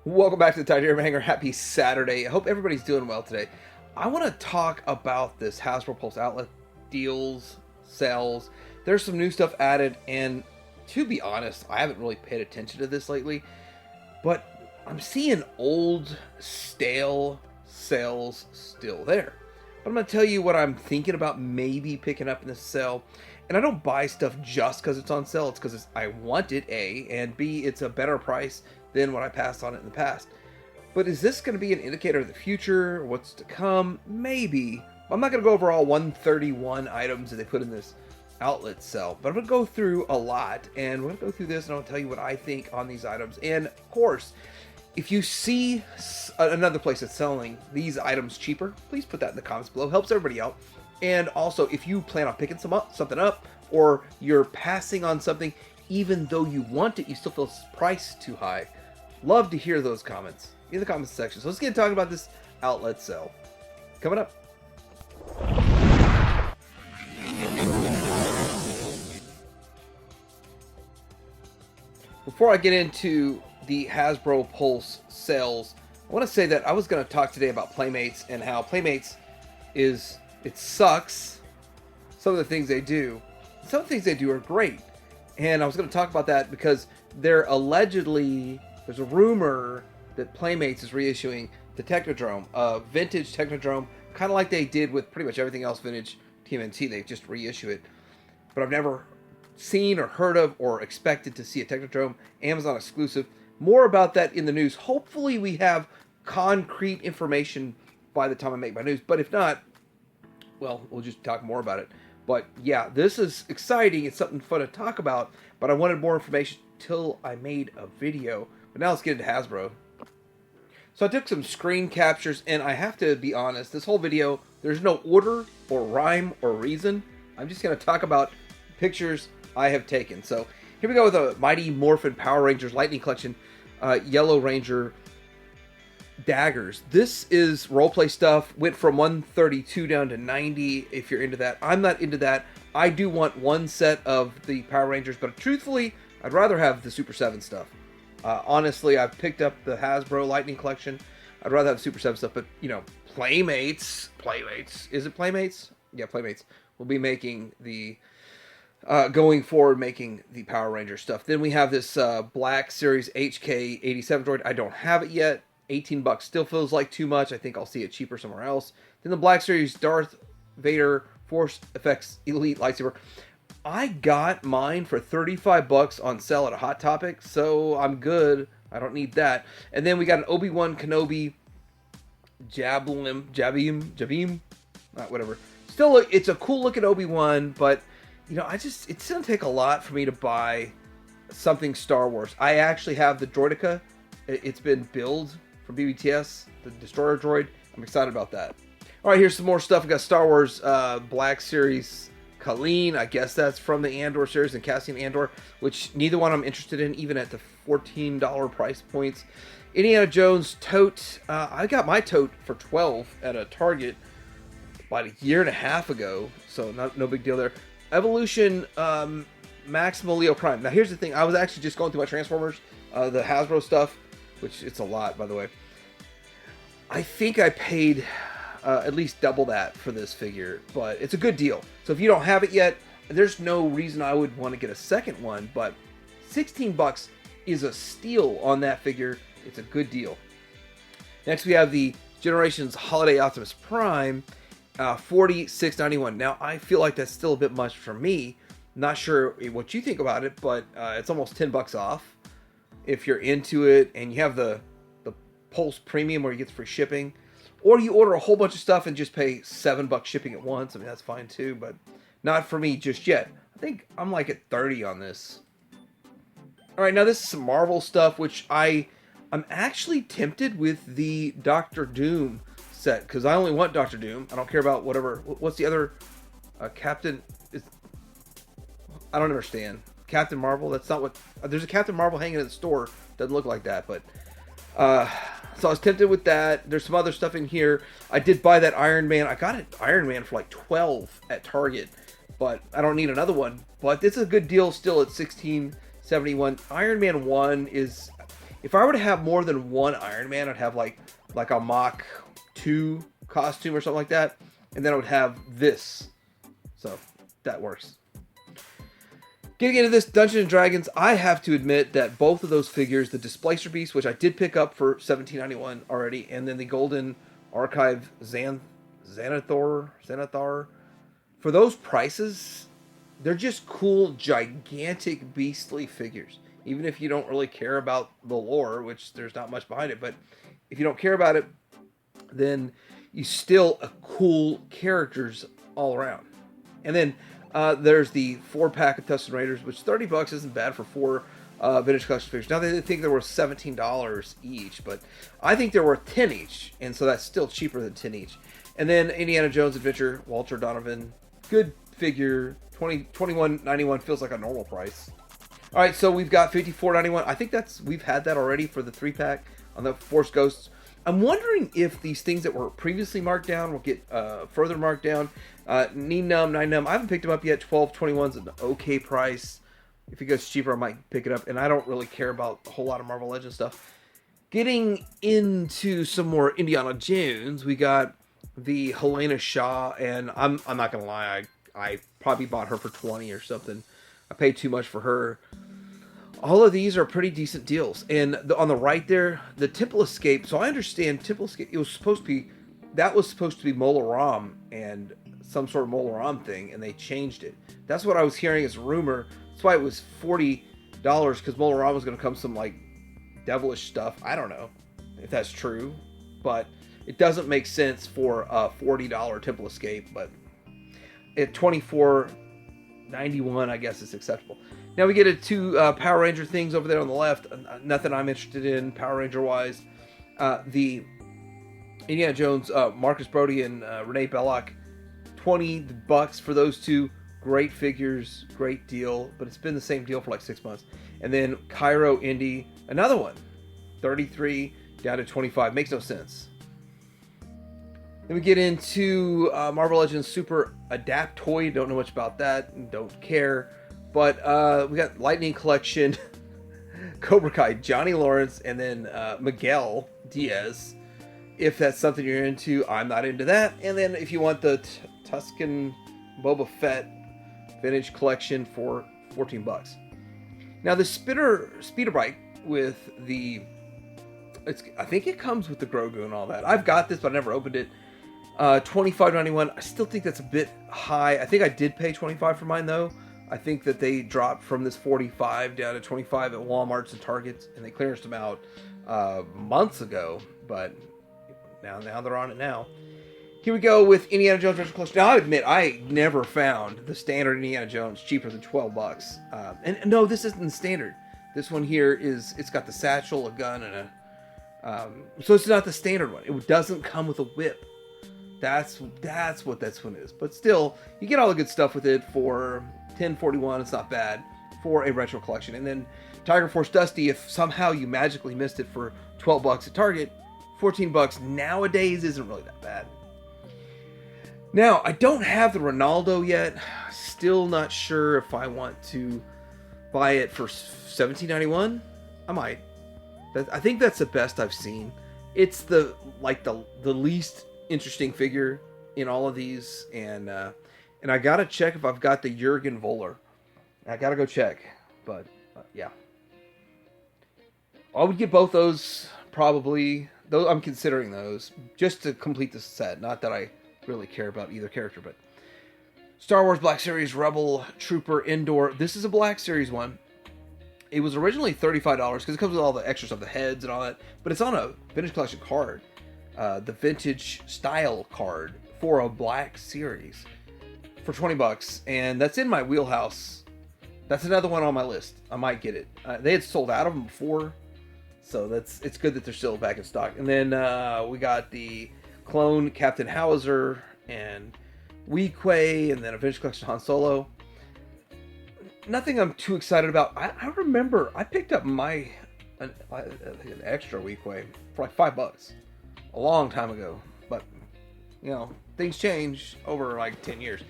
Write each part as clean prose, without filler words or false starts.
Welcome back to the Technodrome Hanger. Happy Saturday. I hope everybody's doing well today. I want to talk about this Hasbro Pulse Outlet deals, sales. There's some new stuff added, and to be honest, I haven't really paid attention to this lately, but I'm seeing old, stale sales still there. But I'm going to tell you what I'm thinking about maybe picking up in this sale. And I don't buy stuff just because it's on sale. It's because I want it, A, and B, it's a better price than what I passed on it in the past. But is this going to be an indicator of the future? What's to come? Maybe. I'm not going to go over all 131 items that they put in this outlet sale, but I'm going to go through a lot, and we're going to go through this, and I'll tell you what I think on these items. And of course, if you see another place that's selling these items cheaper, please put that in the comments below. Helps everybody out. And also, if you plan on picking something up, or you're passing on something, even though you want it, you still feel it's priced too high. Love to hear those comments in the comments section. So let's get talking about this outlet sale. Coming up. Before I get into the Hasbro Pulse sales, I want to say that I was going to talk today about Playmates and how Playmates it sucks. Some of the things they do. Some of the things they do are great. And I was going to talk about that because there's a rumor that Playmates is reissuing the Technodrome, vintage Technodrome, kind of like they did with pretty much everything else vintage TMNT. They just reissue it. But I've never seen or heard of or expected to see a Technodrome Amazon exclusive. More about that in the news. Hopefully we have concrete information by the time I make my news. But if not, well, we'll just talk more about it. But yeah, this is exciting. It's something fun to talk about. But I wanted more information till I made a video. But now let's get into Hasbro. So I took some screen captures, and I have to be honest, this whole video, there's no order or rhyme or reason. I'm just going to talk about pictures I have taken. So here we go with a Mighty Morphin Power Rangers Lightning Collection Yellow Ranger daggers. This is roleplay stuff. Went from 132 down to 90 if you're into that. I'm not into that. I do want one set of the Power Rangers, but truthfully, I'd rather have the Super 7 stuff. Honestly, I've picked up the Hasbro Lightning Collection. I'd rather have Super 7 stuff, but, you know, Playmates. Is it Playmates? Yeah, Playmates. We'll be making the, going forward, making the Power Ranger stuff. Then we have this Black Series HK87 droid. I don't have it yet. $18 still feels like too much. I think I'll see it cheaper somewhere else. Then the Black Series Darth Vader Force Effects Elite Lightsaber. I got mine for $35 on sale at a Hot Topic, so I'm good. I don't need that. And then we got an Obi-Wan Kenobi Jabim, whatever. Still, it's a cool looking Obi-Wan, but you know, it's gonna take a lot for me to buy something Star Wars. I actually have the Droideka. It's been billed for BBTS, the Destroyer Droid. I'm excited about that. All right, here's some more stuff. We got Star Wars Black Series Colleen. I guess that's from the Andor series and Cassian Andor, which neither one I'm interested in, even at the $14 price points. Indiana Jones tote. I got my tote for $12 at a Target about a year and a half ago, so no big deal there. Evolution Maximal Leo Prime. Now here's the thing. I was actually just going through my Transformers, the Hasbro stuff, which it's a lot, by the way. I think I paid at least double that for this figure, but it's a good deal. So if you don't have it yet, there's no reason I would want to get a second one, but $16 is a steal on that figure. It's a good deal. Next we have the Generations Holiday Optimus Prime, $46.91. Now I feel like that's still a bit much for me. Not sure what you think about it, but it's almost $10 off if you're into it and you have the Pulse Premium where you get free shipping. Or you order a whole bunch of stuff and just pay $7 shipping at once. I mean, that's fine too, but not for me just yet. I think I'm like at 30 on this. All right, now this is some Marvel stuff, which I'm actually tempted with the Doctor Doom set, because I only want Doctor Doom. I don't care about whatever. What's the other Captain? I don't understand. Captain Marvel? That's not what... there's a Captain Marvel hanging in the store. Doesn't look like that, but... so I was tempted with that. There's some other stuff in here. I did buy that Iron Man. I got it Iron Man for like $12 at Target, but I don't need another one. But it's a good deal still at $16.71. Iron Man 1 is... If I were to have more than one Iron Man, I'd have like a Mach 2 costume or something like that, and then I would have this. So that works. Getting into this Dungeons and Dragons, I have to admit that both of those figures, the Displacer Beast, which I did pick up for $17.91 already, and then the Golden Archive Xanathar, for those prices, they're just cool, gigantic, beastly figures. Even if you don't really care about the lore, which there's not much behind it, but if you don't care about it, then you still cool characters all around. And then there's the 4-pack of Tusken Raiders, which $30 isn't bad for 4 vintage collection figures. Now they think they're worth $17 each, but I think they're worth $10 each, and so that's still cheaper than $10 each. And then Indiana Jones Adventure, Walter Donovan, good figure, $21.91 feels like a normal price. All right, so we've got $54.91. I think we've had that already for the 3-pack on the Force Ghosts. I'm wondering if these things that were previously marked down will get further marked down. Nien Nunb, Nien Nunb, I haven't picked them up yet. 12.21's an okay price. If it goes cheaper, I might pick it up. And I don't really care about a whole lot of Marvel Legends stuff. Getting into some more Indiana Jones, we got the Helena Shaw, and I'm not gonna lie, I probably bought her for $20 or something. I paid too much for her. All of these are pretty decent deals. And on the right there, the Temple Escape. So I understand Temple Escape. It was supposed to be Mola Ram and some sort of Mola Ram thing, and they changed it. That's what I was hearing as a rumor. That's why it was $40 because Mola Ram was going to come some like devilish stuff. I don't know if that's true, but it doesn't make sense for a $40 Temple Escape. But at $24.91, I guess it's acceptable. Now we get into Power Ranger things over there on the left. Nothing I'm interested in Power Ranger wise. The Indiana Jones, Marcus Brody and Renee Belloc, $20 for those two. Great figures, great deal, but it's been the same deal for like 6 months. And then Cairo Indy, another one, $33 down to $25. Makes no sense. Then we get into Marvel Legends Super Adaptoid. Don't know much about that and don't care. But we got Lightning Collection, Cobra Kai, Johnny Lawrence, and then Miguel Diaz. If that's something you're into, I'm not into that. And then if you want the Tusken Boba Fett Vintage Collection for $14. Now the speeder bike with the, I think it comes with the Grogu and all that. I've got this, but I never opened it. $25.91. I still think that's a bit high. I think I did pay $25 for mine though. I think that they dropped from this $45 down to $25 at Walmarts and Targets, and they clearanced them out months ago, but now they're on it now. Here we go with Indiana Jones Retro Collection. Now, I admit, I never found the standard Indiana Jones cheaper than $12. And no, this isn't the standard. This one here it's got the satchel, a gun, and so it's not the standard one. It doesn't come with a whip. That's what this one is. But still, you get all the good stuff with it for $10.41. It's not bad for a retro collection. And then Tiger Force Dusty, if somehow you magically missed it for $12 at Target, $14 nowadays isn't really that bad. Now, I don't have the Ronaldo yet. Still not sure if I want to buy it for $17.91. I might. I think that's the best I've seen. It's the least interesting figure in all of these, and I gotta check if I've got the Jurgen Voller. I gotta go check, but yeah, I would get both those probably. Those I'm considering those just to complete the set. Not that I really care about either character, but Star Wars Black Series Rebel Trooper Indoor. This is a Black Series one. It was originally $35 because it comes with all the extra stuff, the heads and all that, but it's on a Vintage Collection card. The Vintage Style card for a Black Series for $20, and that's in my wheelhouse. That's another one on my list. I might get it. They had sold out of them before, so it's good that they're still back in stock. And then we got the clone Captain Howser and Weequay, and then a Vintage Collection Han Solo. Nothing I'm too excited about. I remember I picked up an extra Weequay for like $5 a long time ago, but you know, things change over like 10 years.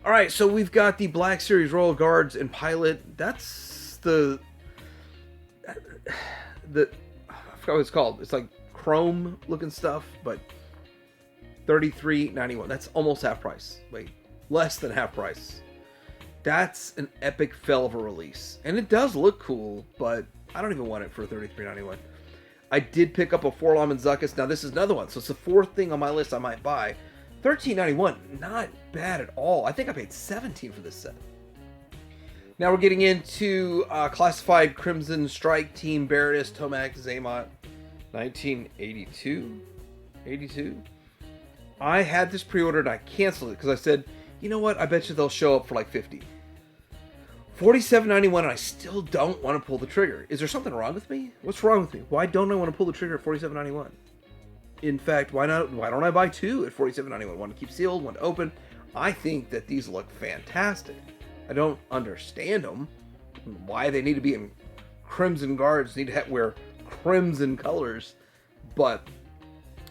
All right, so we've got the Black Series Royal Guards and Pilot. That's the forgot what it's called. It's like chrome looking stuff, but $33.91. That's almost half price. Wait, less than half price. That's an epic fail of a release. And it does look cool, but I don't even want it for $33.91. I did pick up a Forlom and Zuckuss. Now, this is another one. So it's the fourth thing on my list I might buy. $13.91. Not bad at all. I think I paid $17 for this set. Now we're getting into Classified Crimson Strike Team Baroness Tomac Zaymot 1982. 82. I had this pre-ordered and I canceled it because I said, you know what? I bet you they'll show up for like $50. $47.91 and I still don't want to pull the trigger. Is there something wrong with me? What's wrong with me? Why don't I want to pull the trigger at $47.91? In fact, why not? Why don't I buy two at $47.91? One to keep sealed, one to open. I think that these look fantastic. I don't understand them. Why they need to be in crimson guards, need to wear crimson colors. But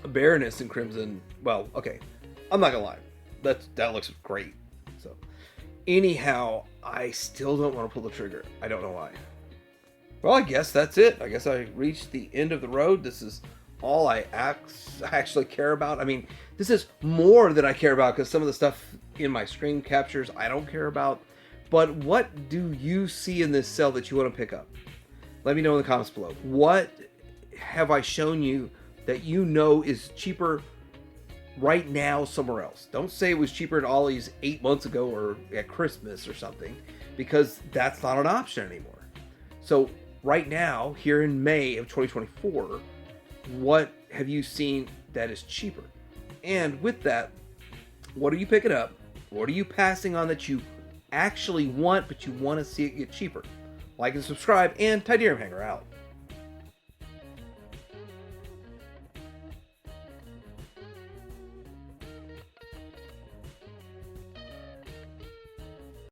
Baroness in crimson, well, okay. I'm not gonna lie. That looks great. So, anyhow, I still don't want to pull the trigger. I don't know why. Well, I guess that's it. I guess I reached the end of the road. This is all I actually care about. I mean, this is more than I care about because some of the stuff in my screen captures I don't care about. But what do you see in this sale that you want to pick up? Let me know in the comments below. What have I shown you that you know is cheaper right now somewhere else? Don't say it was cheaper at Ollie's 8 months ago or at Christmas or something, because that's not an option anymore. So right now, here in May of 2024, what have you seen that is cheaper? And with that, what are you picking up? What are you passing on that you actually want, but you want to see it get cheaper? Like and subscribe, and Tydirium Hanger out.